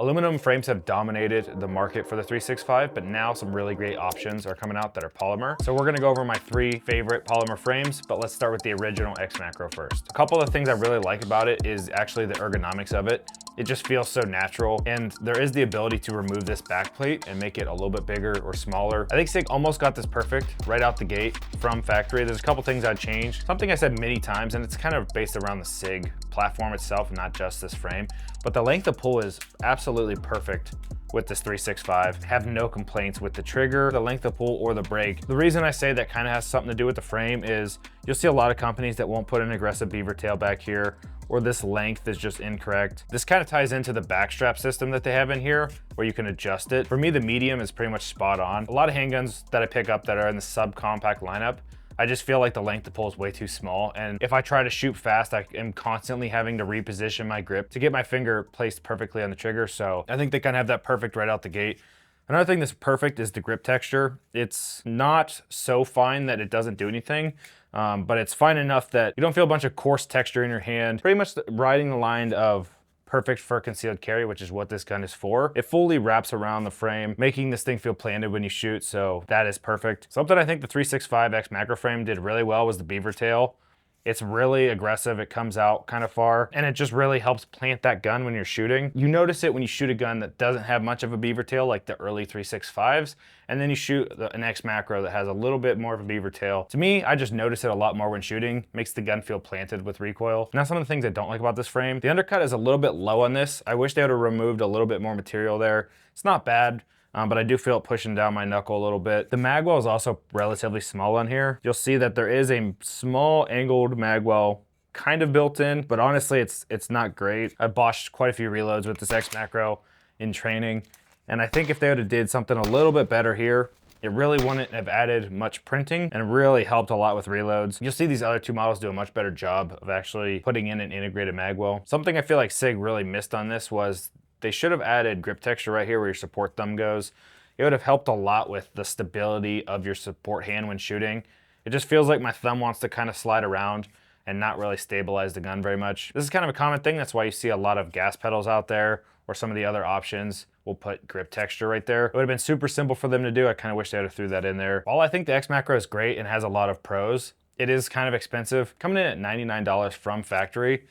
Aluminum frames have dominated the market for the 365, but now some really great options are coming out that are polymer. So we're gonna go over my 3 favorite polymer frames, but let's start with the original XMacro first. A couple of things I really like about it is actually the ergonomics of it. It just feels so natural, and there is the ability to remove this back plate and make it a little bit bigger or smaller. I think SIG almost got this perfect right out the gate from factory. There's a couple things I'd change. Something I said many times, and it's kind of based around the SIG platform itself, not just this frame, but the length of pull is absolutely perfect with this 365. Have no complaints with the trigger, the length of pull, or the brake. The reason I say that kind of has something to do with the frame is you'll see a lot of companies that won't put an aggressive beaver tail back here, or this length is just incorrect. This kind of ties into the backstrap system that they have in here where you can adjust it. For me, the medium is pretty much spot on. A lot of handguns that I pick up that are in the subcompact lineup, I just feel like the length of pull is way too small. And if I try to shoot fast, I am constantly having to reposition my grip to get my finger placed perfectly on the trigger. So I think they kind of have that perfect right out the gate. Another thing that's perfect is the grip texture. It's not so fine that it doesn't do anything, but it's fine enough that you don't feel a bunch of coarse texture in your hand. Pretty much riding the line of perfect for concealed carry, which is what this gun is for. It fully wraps around the frame, making this thing feel planted when you shoot, so that is perfect. Something I think the 365 XMacro Frame did really well was the beaver tail. It's really aggressive, it comes out kind of far, and it just really helps plant that gun when you're shooting. You notice it when you shoot a gun that doesn't have much of a beaver tail, like the early 365s, and then you shoot an XMacro that has a little bit more of a beaver tail. To me, I just notice it a lot more when shooting. Makes the gun feel planted with recoil. Now, some of the things I don't like about this frame, the undercut is a little bit low on this. I wish they would have removed a little bit more material there. It's not bad. But I do feel it pushing down my knuckle a little bit. The magwell is also relatively small on here. You'll see that there is a small angled magwell kind of built in, but honestly, it's not great. I botched quite a few reloads with this XMacro in training, and I think if they would have did something a little bit better here, it really wouldn't have added much printing and really helped a lot with reloads. You'll see these other 2 models do a much better job of actually putting in an integrated magwell. Something I feel like SIG really missed on this was they should have added grip texture right here where your support thumb goes. It would have helped a lot with the stability of your support hand when shooting. It just feels like my thumb wants to kind of slide around and not really stabilize the gun very much. This is kind of a common thing. That's why you see a lot of gas pedals out there, or some of the other options will put grip texture right there. It would have been super simple for them to do. I kind of wish they would have threw that in there. While I think the XMacro is great and has a lot of pros, it is kind of expensive. Coming in at $99 from factory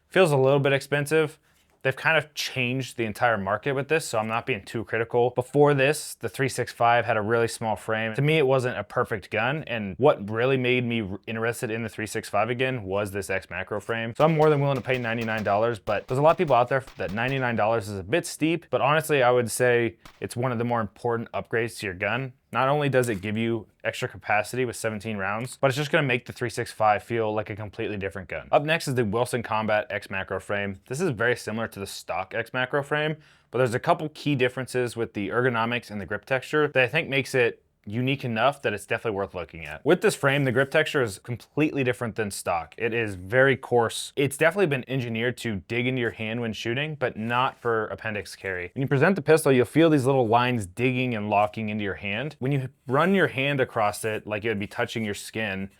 feels a little bit expensive. They've kind of changed the entire market with this, so I'm not being too critical. Before this, the 365 had a really small frame. To me, it wasn't a perfect gun, and what really made me interested in the 365 again was this XMacro frame. So I'm more than willing to pay $99, but there's a lot of people out there that $99 is a bit steep, but honestly, I would say it's one of the more important upgrades to your gun. Not only does it give you extra capacity with 17 rounds, but it's just gonna make the 365 feel like a completely different gun. Up next is the Wilson Combat XMacro Frame. This is very similar to the stock XMacro Frame, but there's a couple key differences with the ergonomics and the grip texture that I think makes it unique enough that it's definitely worth looking at. With this frame, the grip texture is completely different than stock. It is very coarse. It's definitely been engineered to dig into your hand when shooting, but not for appendix carry. When you present the pistol, you'll feel these little lines digging and locking into your hand. When you run your hand across it, like it would be touching your skin,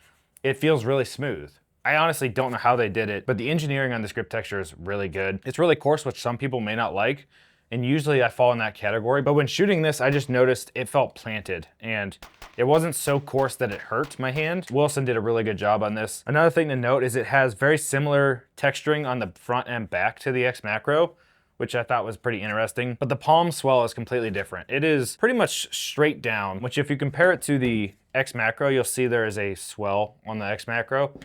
it feels really smooth. I honestly don't know how they did it, but the engineering on this grip texture is really good. It's really coarse, which some people may not like, and usually I fall in that category. But when shooting this, I just noticed it felt planted, and it wasn't so coarse that it hurt my hand. Wilson did a really good job on this. Another thing to note is it has very similar texturing on the front and back to the XMacro, which I thought was pretty interesting. But the palm swell is completely different. It is pretty much straight down, which if you compare it to the XMacro, you'll see there is a swell on the XMacro.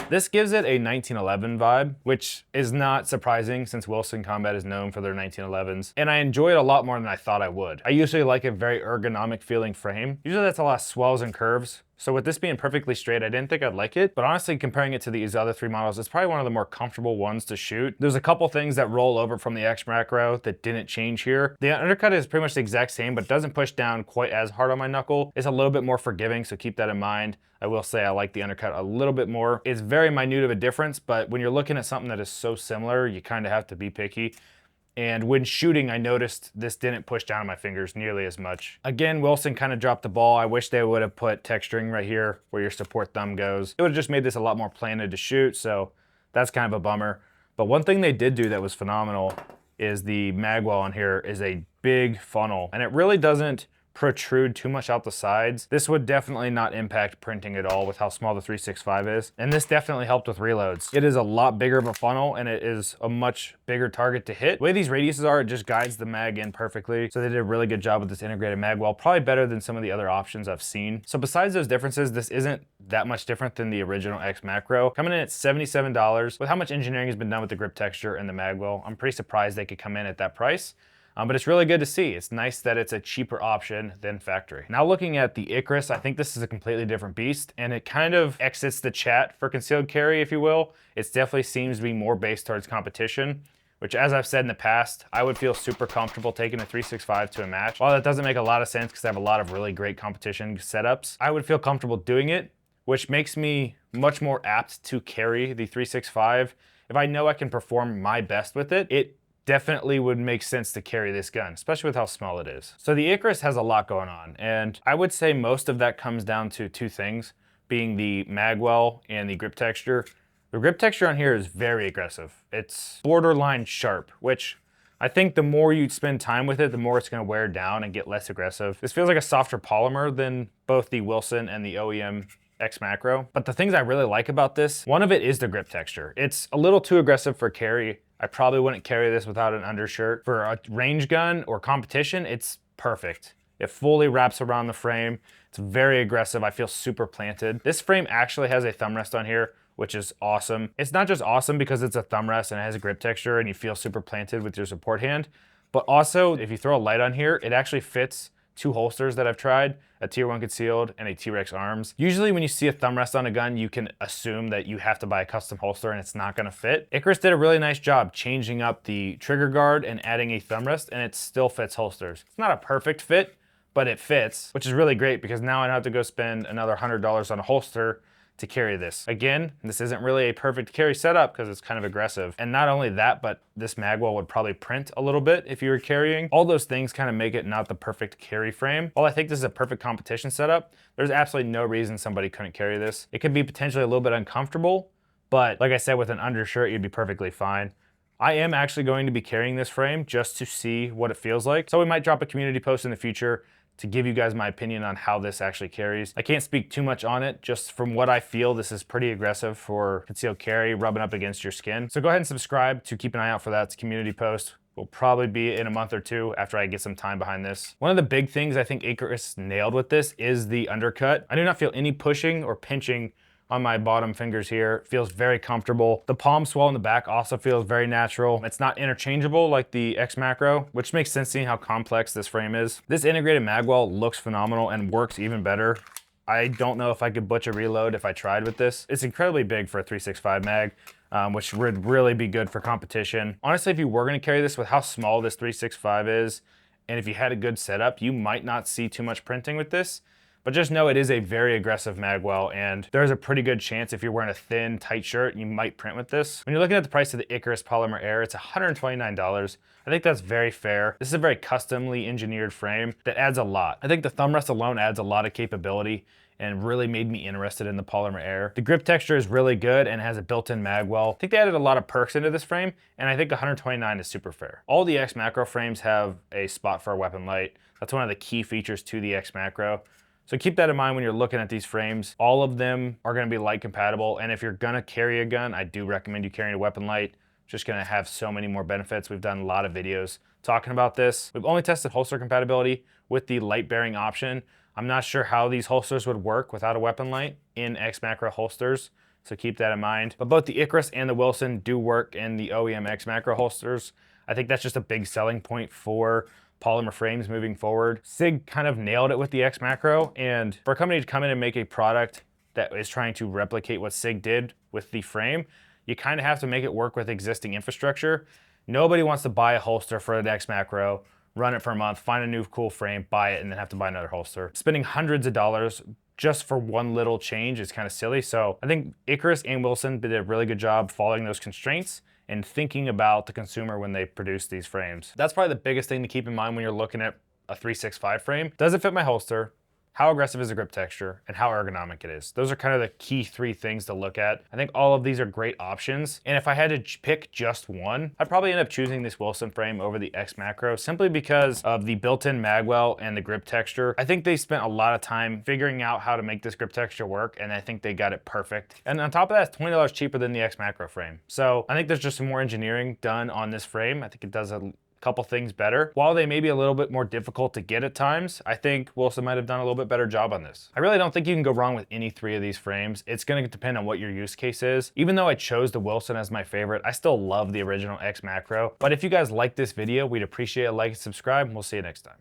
This gives it a 1911 vibe, which is not surprising since Wilson Combat is known for their 1911s. And I enjoy it a lot more than I thought I would. I usually like a very ergonomic feeling frame. Usually that's a lot of swells and curves. So with this being perfectly straight, I didn't think I'd like it, but honestly, comparing it to these other 3 models, it's probably one of the more comfortable ones to shoot. There's a couple things that roll over from the XMacro that didn't change here. The undercut is pretty much the exact same, but doesn't push down quite as hard on my knuckle. It's a little bit more forgiving, so keep that in mind. I will say I like the undercut a little bit more. It's very minute of a difference, but when you're looking at something that is so similar, you kind of have to be picky. And when shooting, I noticed this didn't push down on my fingers nearly as much. Again, Wilson kind of dropped the ball. I wish they would have put texturing right here where your support thumb goes. It would have just made this a lot more planted to shoot, so that's kind of a bummer. But one thing they did do that was phenomenal is the magwell on here is a big funnel, and it really doesn't protrude too much out the sides. This would definitely not impact printing at all with how small the 365 is. And this definitely helped with reloads. It is a lot bigger of a funnel and it is a much bigger target to hit. The way these radiuses are, it just guides the mag in perfectly. So they did a really good job with this integrated magwell, probably better than some of the other options I've seen. So besides those differences, this isn't that much different than the original XMacro. Coming in at $77. With how much engineering has been done with the grip texture and the magwell, I'm pretty surprised they could come in at that price. But it's really good to see. It's nice that it's a cheaper option than factory. Now looking at the Icarus, I think this is a completely different beast, and it kind of exits the chat for concealed carry, if you will. It definitely seems to be more based towards competition, which, as I've said in the past, I would feel super comfortable taking a 365 to a match. While that doesn't make a lot of sense because I have a lot of really great competition setups, I would feel comfortable doing it, which makes me much more apt to carry the 365. If I know I can perform my best with it, it definitely would make sense to carry this gun, especially with how small it is. So the Icarus has a lot going on, and I would say most of that comes down to two things, being the magwell and the grip texture. The grip texture on here is very aggressive. It's borderline sharp, which I think the more you spend time with it, the more it's gonna wear down and get less aggressive. This feels like a softer polymer than both the Wilson and the OEM XMacro. But the things I really like about this, one of it is the grip texture. It's a little too aggressive for carry. I probably wouldn't carry this without an undershirt. For a range gun or competition, it's perfect. It fully wraps around the frame. It's very aggressive. I feel super planted. This frame actually has a thumb rest on here, which is awesome. It's not just awesome because it's a thumb rest and it has a grip texture and you feel super planted with your support hand, but also if you throw a light on here, it actually fits two holsters that I've tried, a Tier 1 concealed and a T-Rex arms. Usually when you see a thumb rest on a gun, you can assume that you have to buy a custom holster and it's not gonna fit. Icarus did a really nice job changing up the trigger guard and adding a thumb rest, and it still fits holsters. It's not a perfect fit, but it fits, which is really great because now I don't have to go spend another $100 on a holster to carry this. Again, this isn't really a perfect carry setup because it's kind of aggressive. And not only that, but this magwell would probably print a little bit if you were carrying. All those things kind of make it not the perfect carry frame. While I think this is a perfect competition setup, there's absolutely no reason somebody couldn't carry this. It could be potentially a little bit uncomfortable, but like I said, with an undershirt, you'd be perfectly fine. I am actually going to be carrying this frame just to see what it feels like. So we might drop a community post in the future to give you guys my opinion on how this actually carries. I can't speak too much on it. Just from what I feel, this is pretty aggressive for concealed carry, rubbing up against your skin. So go ahead and subscribe to keep an eye out for that. It's a community post. Will probably be in a month or two after I get some time behind this. One of the big things I think Icarus nailed with this is the undercut. I do not feel any pushing or pinching on my bottom fingers here. It feels very comfortable. The palm swell in the back also feels very natural. It's not interchangeable like the XMacro, which makes sense seeing how complex this frame is. This integrated magwell looks phenomenal and works even better. I don't know if I could butch a reload if I tried with this. It's incredibly big for a 365 mag, which would really be good for competition. Honestly, if you were gonna carry this with how small this 365 is, and if you had a good setup, you might not see too much printing with this. But just know it is a very aggressive magwell, and there's a pretty good chance if you're wearing a thin, tight shirt, you might print with this. When you're looking at the price of the Icarus Polymer Air, it's $129. I think that's very fair. This is a very customly engineered frame that adds a lot. I think the thumb rest alone adds a lot of capability and really made me interested in the Polymer Air. The grip texture is really good and has a built-in magwell. I think they added a lot of perks into this frame, and I think $129 is super fair. All the XMacro frames have a spot for a weapon light. That's one of the key features to the XMacro. So keep that in mind when you're looking at these frames. All of them are gonna be light compatible, and if you're gonna carry a gun, I do recommend you carrying a weapon light. It's just gonna have so many more benefits. We've done a lot of videos talking about this. We've only tested holster compatibility with the light bearing option. I'm not sure how these holsters would work without a weapon light in XMacro holsters, so keep that in mind. But both the Icarus and the Wilson do work in the OEM XMacro holsters. I think that's just a big selling point for Polymer frames moving forward. SIG kind of nailed it with the XMacro, and for a company to come in and make a product that is trying to replicate what SIG did with the frame, you kind of have to make it work with existing infrastructure. Nobody wants to buy a holster for an XMacro, run it for a month, find a new cool frame, buy it, and then have to buy another holster. Spending hundreds of dollars just for one little change is kind of silly. So I think Icarus and Wilson did a really good job following those constraints and thinking about the consumer when they produce these frames. That's probably the biggest thing to keep in mind when you're looking at a 365 frame. Does it fit my holster? how aggressive is the grip texture, and how ergonomic it is. Those are kind of the key 3 things to look at. I think all of these are great options. And if I had to pick just one, I'd probably end up choosing this Wilson frame over the XMacro simply because of the built-in magwell and the grip texture. I think they spent a lot of time figuring out how to make this grip texture work, and I think they got it perfect. And on top of that, it's $20 cheaper than the XMacro frame. So I think there's just some more engineering done on this frame. I think it does a couple things better. While they may be a little bit more difficult to get at times, I think Wilson might have done a little bit better job on this. I really don't think you can go wrong with any 3 of these frames. It's gonna depend on what your use case is. Even though I chose the Wilson as my favorite, I still love the original XMacro. But if you guys like this video, we'd appreciate a like and subscribe, and we'll see you next time.